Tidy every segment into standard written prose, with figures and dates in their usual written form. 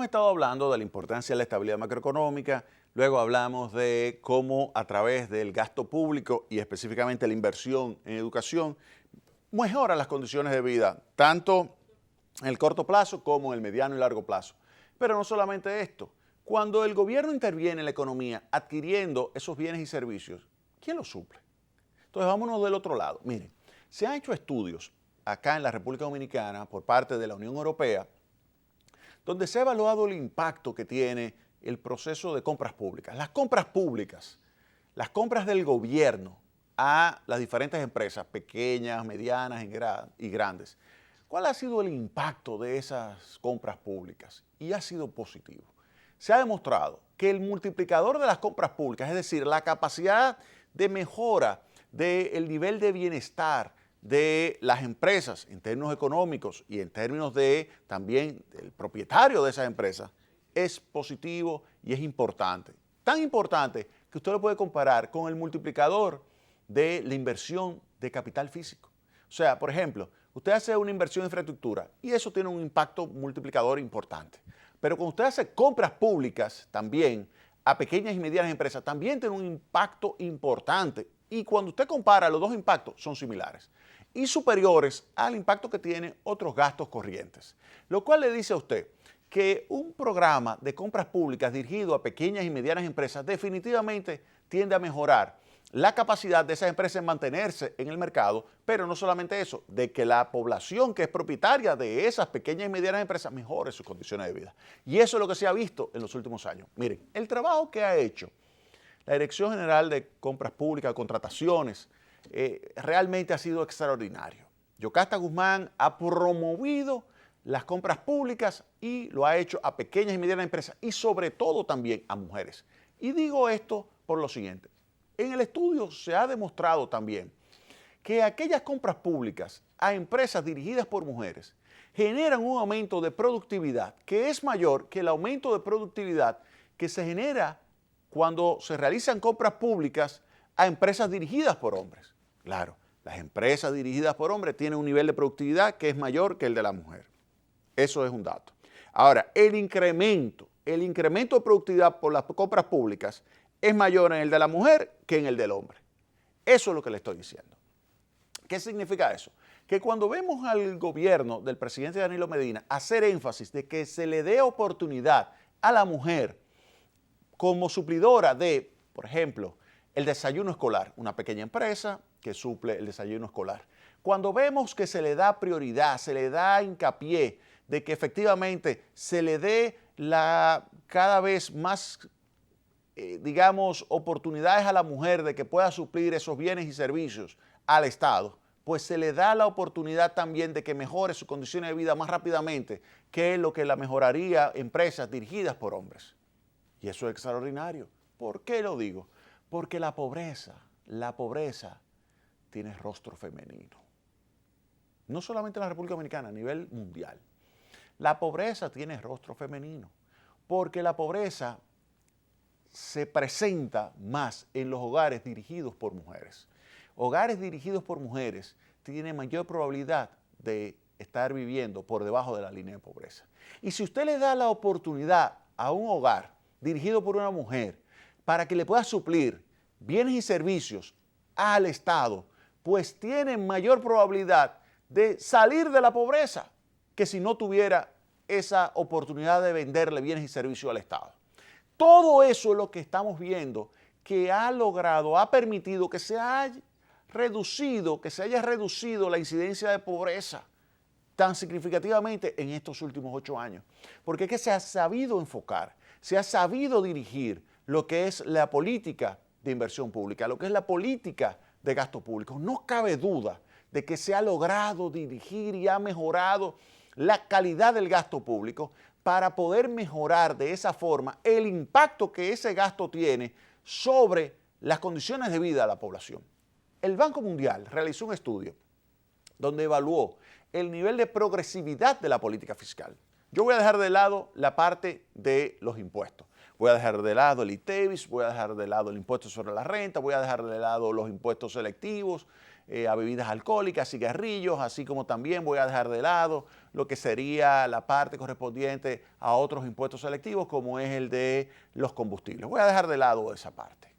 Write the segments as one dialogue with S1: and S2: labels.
S1: estado hablando de la importancia de la estabilidad macroeconómica, luego hablamos de cómo a través del gasto público y específicamente la inversión en educación mejora las condiciones de vida, tanto en el corto plazo como en el mediano y largo plazo. Pero no solamente esto, cuando el gobierno interviene en la economía adquiriendo esos bienes y servicios, ¿quién los suple? Entonces vámonos del otro lado. Miren, se han hecho estudios acá en la República Dominicana por parte de la Unión Europea donde se ha evaluado el impacto que tiene el proceso de compras públicas. Las compras públicas, las compras del gobierno a las diferentes empresas, pequeñas, medianas y grandes. ¿Cuál ha sido el impacto de esas compras públicas? Y ha sido positivo. Se ha demostrado que el multiplicador de las compras públicas, es decir, la capacidad de mejora del nivel de bienestar de las empresas en términos económicos y en términos de también del propietario de esas empresas, es positivo y es importante. Tan importante que usted lo puede comparar con el multiplicador de la inversión de capital físico. O sea, por ejemplo, usted hace una inversión en infraestructura y eso tiene un impacto multiplicador importante. Pero cuando usted hace compras públicas también a pequeñas y medianas empresas, también tiene un impacto importante. Y cuando usted compara los dos impactos, son similares y superiores al impacto que tienen otros gastos corrientes. Lo cual le dice a usted que un programa de compras públicas dirigido a pequeñas y medianas empresas definitivamente tiende a mejorar la capacidad de esas empresas en mantenerse en el mercado, pero no solamente eso, de que la población que es propietaria de esas pequeñas y medianas empresas mejore sus condiciones de vida. Y eso es lo que se ha visto en los últimos años. Miren, el trabajo que ha hecho la Dirección General de Compras Públicas, Contrataciones, realmente ha sido extraordinario. Yocasta Guzmán ha promovido las compras públicas y lo ha hecho a pequeñas y medianas empresas y sobre todo también a mujeres. Y digo esto por lo siguiente. En el estudio se ha demostrado también que aquellas compras públicas a empresas dirigidas por mujeres generan un aumento de productividad que es mayor que el aumento de productividad que se genera cuando se realizan compras públicas a empresas dirigidas por hombres. Claro, las empresas dirigidas por hombres tienen un nivel de productividad que es mayor que el de la mujer. Eso es un dato. Ahora, el incremento de productividad por las compras públicas es mayor en el de la mujer que en el del hombre. Eso es lo que le estoy diciendo. ¿Qué significa eso? Que cuando vemos al gobierno del presidente Danilo Medina hacer énfasis de que se le dé oportunidad a la mujer como suplidora de, por ejemplo, el desayuno escolar, una pequeña empresa que suple el desayuno escolar. Cuando vemos que se le da prioridad, se le da hincapié de que efectivamente se le dé cada vez más, oportunidades a la mujer de que pueda suplir esos bienes y servicios al Estado, pues se le da la oportunidad también de que mejore sus condiciones de vida más rápidamente que lo que la mejoraría empresas dirigidas por hombres. Y eso es extraordinario. ¿Por qué lo digo? Porque la pobreza tiene rostro femenino. No solamente en la República Dominicana, a nivel mundial. La pobreza tiene rostro femenino, porque la pobreza se presenta más en los hogares dirigidos por mujeres. Hogares dirigidos por mujeres tienen mayor probabilidad de estar viviendo por debajo de la línea de pobreza. Y si usted le da la oportunidad a un hogar dirigido por una mujer para que le pueda suplir bienes y servicios al Estado, pues tiene mayor probabilidad de salir de la pobreza que si no tuviera esa oportunidad de venderle bienes y servicios al Estado. Todo eso es lo que estamos viendo que ha logrado, ha permitido que se haya reducido la incidencia de pobreza tan significativamente en estos últimos 8 años. Porque es que se ha sabido enfocar, se ha sabido dirigir lo que es la política de inversión pública, lo que es la política de gasto público. No cabe duda de que se ha logrado dirigir y ha mejorado la calidad del gasto público para poder mejorar de esa forma el impacto que ese gasto tiene sobre las condiciones de vida de la población. El Banco Mundial realizó un estudio donde evaluó el nivel de progresividad de la política fiscal. Yo voy a dejar de lado la parte de los impuestos. Voy a dejar de lado el ITEVIS, voy a dejar de lado el impuesto sobre la renta, voy a dejar de lado los impuestos selectivos a bebidas alcohólicas, cigarrillos, así como también voy a dejar de lado lo que sería la parte correspondiente a otros impuestos selectivos, como es el de los combustibles. Voy a dejar de lado esa parte.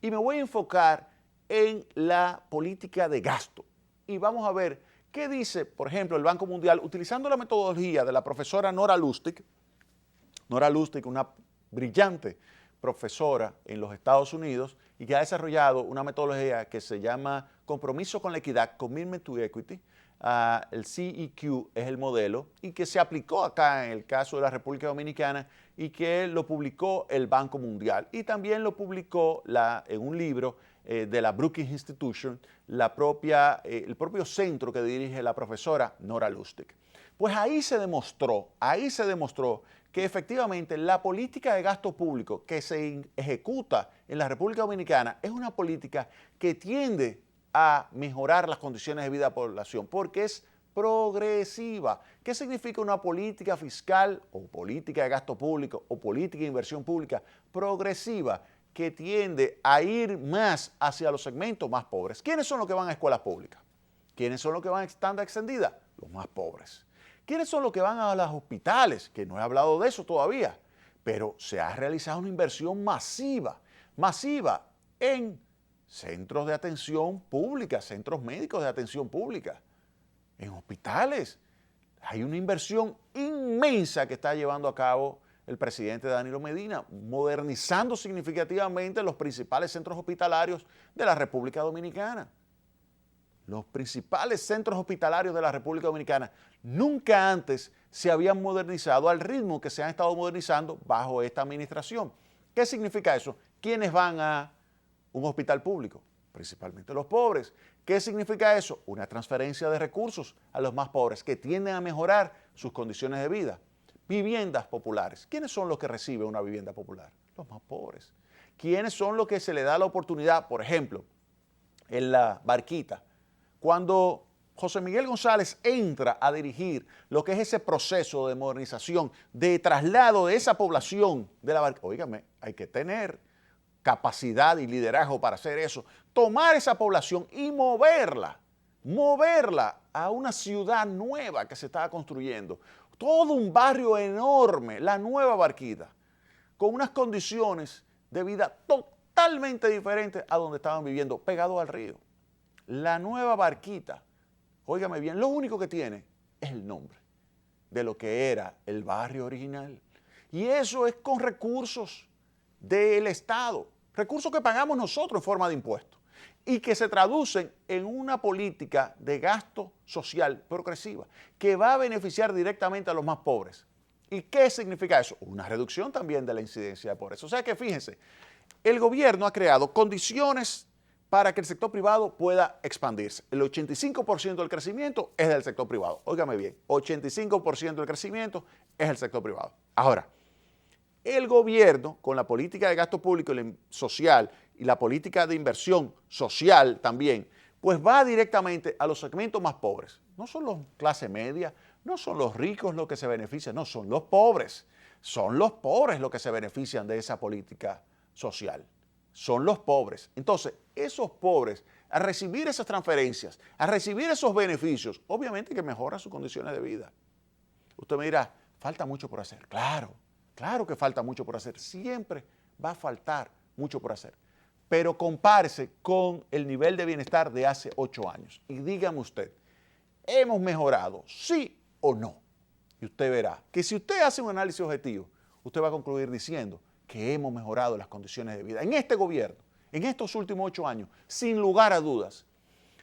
S1: Y me voy a enfocar en la política de gasto. Y vamos a ver qué dice, por ejemplo, el Banco Mundial, utilizando la metodología de la profesora Nora Lustig. Nora Lustig, una brillante profesora en los Estados Unidos y que ha desarrollado una metodología que se llama Compromiso con la Equidad, Commitment to Equity. El CEQ es el modelo y que se aplicó acá en el caso de la República Dominicana y que lo publicó el Banco Mundial y también lo publicó en un libro de la Brookings Institution, el propio centro que dirige la profesora Nora Lustig. Pues ahí se demostró que efectivamente la política de gasto público que se ejecuta en la República Dominicana es una política que tiende a mejorar las condiciones de vida de la población porque es progresiva. ¿Qué significa una política fiscal o política de gasto público o política de inversión pública progresiva? Que tiende a ir más hacia los segmentos más pobres. ¿Quiénes son los que van a escuelas públicas? ¿Quiénes son los que van a estándar extendida? Los más pobres. ¿Quiénes son los que van a los hospitales? Que no he hablado de eso todavía, pero se ha realizado una inversión masiva en centros de atención pública, centros médicos de atención pública, en hospitales. Hay una inversión inmensa que está llevando a cabo el presidente Danilo Medina, modernizando significativamente los principales centros hospitalarios de la República Dominicana. Los principales centros hospitalarios de la República Dominicana nunca antes se habían modernizado al ritmo que se han estado modernizando bajo esta administración. ¿Qué significa eso? ¿Quiénes van a un hospital público? Principalmente los pobres. ¿Qué significa eso? Una transferencia de recursos a los más pobres que tienden a mejorar sus condiciones de vida. Viviendas populares. ¿Quiénes son los que reciben una vivienda popular? Los más pobres. ¿Quiénes son los que se les da la oportunidad, por ejemplo, en la Barquita? Cuando José Miguel González entra a dirigir lo que es ese proceso de modernización, de traslado de esa población de la Barquita, óigame, hay que tener capacidad y liderazgo para hacer eso, tomar esa población y moverla a una ciudad nueva que se estaba construyendo, todo un barrio enorme, la Nueva Barquita, con unas condiciones de vida totalmente diferentes a donde estaban viviendo, pegados al río. La Nueva Barquita, óigame bien, lo único que tiene es el nombre de lo que era el barrio original. Y eso es con recursos del Estado, recursos que pagamos nosotros en forma de impuestos y que se traducen en una política de gasto social progresiva que va a beneficiar directamente a los más pobres. ¿Y qué significa eso? Una reducción también de la incidencia de pobreza. O sea que fíjense, el gobierno ha creado condiciones para que el sector privado pueda expandirse. El 85% del crecimiento es del sector privado. Óigame bien, 85% del crecimiento es del sector privado. Ahora, el gobierno, con la política de gasto público social y la política de inversión social también, pues va directamente a los segmentos más pobres. No son los clase media, no son los ricos los que se benefician, no, son los pobres. Son los pobres los que se benefician de esa política social. Son los pobres. Entonces, esos pobres, al recibir esas transferencias, al recibir esos beneficios, obviamente que mejora sus condiciones de vida. Usted me dirá, falta mucho por hacer. Claro que falta mucho por hacer. Siempre va a faltar mucho por hacer. Pero compárese con el nivel de bienestar de hace 8 años. Y dígame usted, ¿hemos mejorado? ¿Sí o no? Y usted verá que si usted hace un análisis objetivo, usted va a concluir diciendo que hemos mejorado las condiciones de vida. En este gobierno, en estos últimos 8 años, sin lugar a dudas,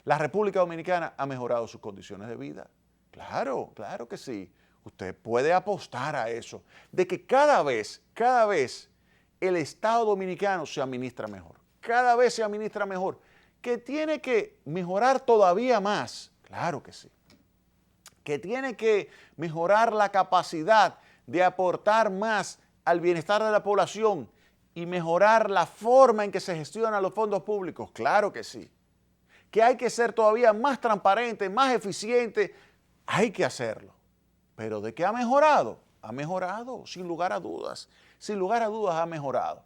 S1: la República Dominicana ha mejorado sus condiciones de vida. Claro que sí. Usted puede apostar a eso, de que cada vez el Estado dominicano se administra mejor. Cada vez se administra mejor. Que tiene que mejorar todavía más. Claro que sí. Que tiene que mejorar la capacidad de aportar más al bienestar de la población y mejorar la forma en que se gestionan los fondos públicos. Claro que sí. Que hay que ser todavía más transparente, más eficiente. Hay que hacerlo. Pero ¿de qué ha mejorado? Ha mejorado, sin lugar a dudas. sin lugar a dudas ha mejorado.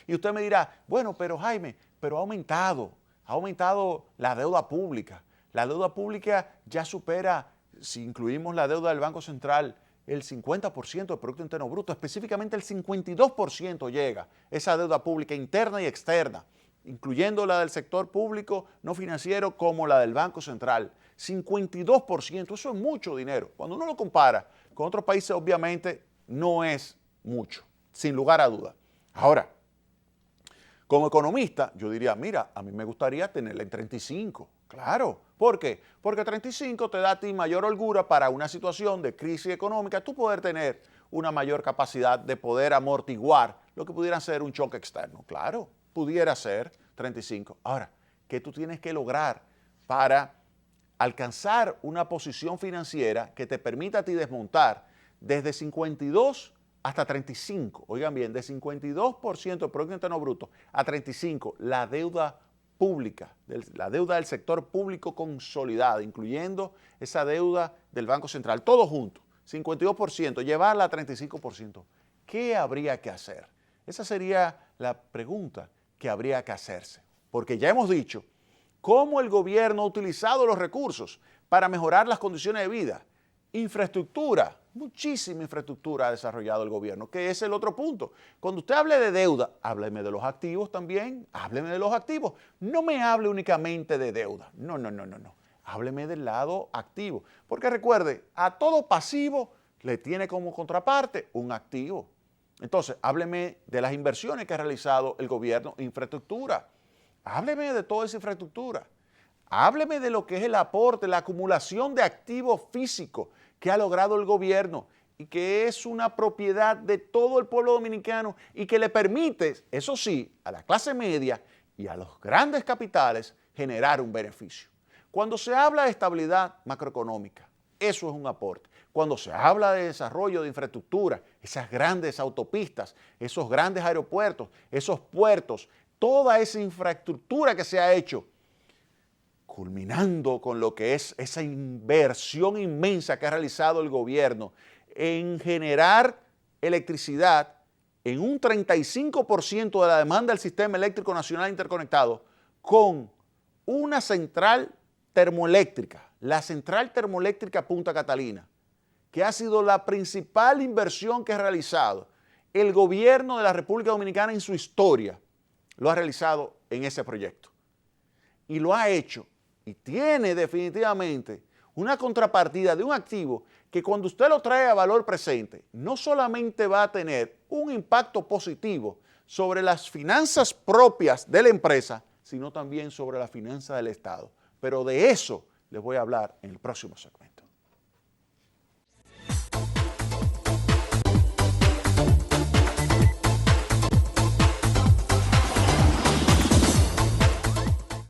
S1: Y usted me dirá, bueno, pero Jaime, pero ha aumentado la deuda pública. La deuda pública ya supera, si incluimos la deuda del Banco Central, el 50% del Producto Interno Bruto, específicamente el 52% llega esa deuda pública interna y externa, incluyendo la del sector público no financiero como la del Banco Central. 52%, eso es mucho dinero. Cuando uno lo compara con otros países, obviamente no es mucho, sin lugar a dudas. Ahora, como economista, yo diría, mira, a mí me gustaría tenerla en 35. Claro. ¿Por qué? Porque 35 te da a ti mayor holgura para una situación de crisis económica, tú poder tener una mayor capacidad de poder amortiguar lo que pudiera ser un choque externo. Claro, pudiera ser 35. Ahora, ¿qué tú tienes que lograr para alcanzar una posición financiera que te permita a ti desmontar desde 52 hasta 35, oigan bien, de 52% del Producto Interno Bruto a 35%, la deuda pública, la deuda del sector público consolidada, incluyendo esa deuda del Banco Central, todo junto, 52%, llevarla a 35%. ¿Qué habría que hacer? Esa sería la pregunta que habría que hacerse, porque ya hemos dicho cómo el gobierno ha utilizado los recursos para mejorar las condiciones de vida. Infraestructura, muchísima infraestructura ha desarrollado el gobierno, que es el otro punto. Cuando usted hable de deuda, hábleme de los activos también, hábleme de los activos. No me hable únicamente de deuda, no. Hábleme del lado activo, porque recuerde, a todo pasivo le tiene como contraparte un activo. Entonces, hábleme de las inversiones que ha realizado el gobierno en infraestructura. Hábleme de toda esa infraestructura. Hábleme de lo que es el aporte, la acumulación de activos físicos que ha logrado el gobierno y que es una propiedad de todo el pueblo dominicano y que le permite, eso sí, a la clase media y a los grandes capitales generar un beneficio. Cuando se habla de estabilidad macroeconómica, eso es un aporte. Cuando se habla de desarrollo de infraestructura, esas grandes autopistas, esos grandes aeropuertos, esos puertos, toda esa infraestructura que se ha hecho, culminando con lo que es esa inversión inmensa que ha realizado el gobierno en generar electricidad en un 35% de la demanda del Sistema Eléctrico Nacional Interconectado con una central termoeléctrica, la Central Termoeléctrica Punta Catalina, que ha sido la principal inversión que ha realizado el gobierno de la República Dominicana en su historia, lo ha realizado en ese proyecto. Y lo ha hecho y tiene definitivamente una contrapartida de un activo que cuando usted lo trae a valor presente, no solamente va a tener un impacto positivo sobre las finanzas propias de la empresa, sino también sobre la finanza del Estado. Pero de eso les voy a hablar en el próximo segmento.